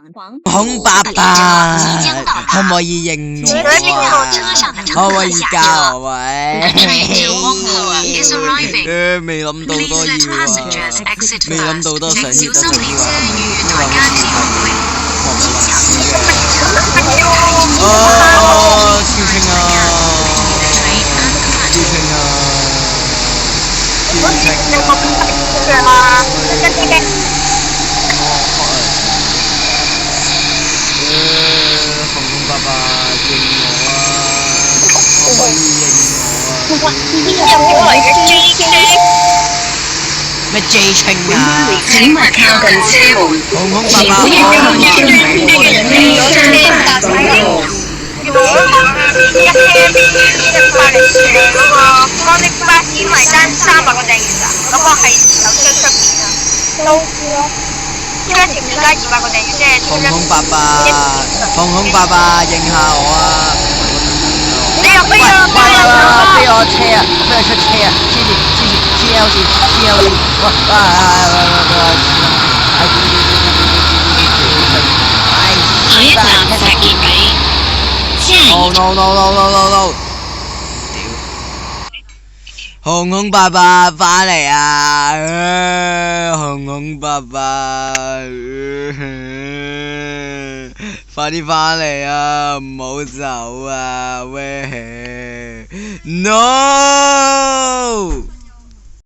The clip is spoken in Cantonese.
孔爸爸，可唔可以認我啊？可唔可以教我喂？未諗到多要啊！未諗到多想要得到哦，超清啊！超清啊！超清啊！紅爸爸認我啊！可唔可以認我啊？咩 J 清啊？請勿靠近車門。紅爸爸，如果一 pair 180嗰個方的巴士埋單300個訂閱咋，嗰個係手機出面啊，都知咯。依家條街200個訂閱即係紅爸爸，紅爸爸認下我啊！你又飛啊！飛我車啊！飛我出車啊！GLC，下一站石硤尾。No！紅爸爸返嚟啊！紅爸爸，快啲返嚟啊！唔好走啊！喂 ，No！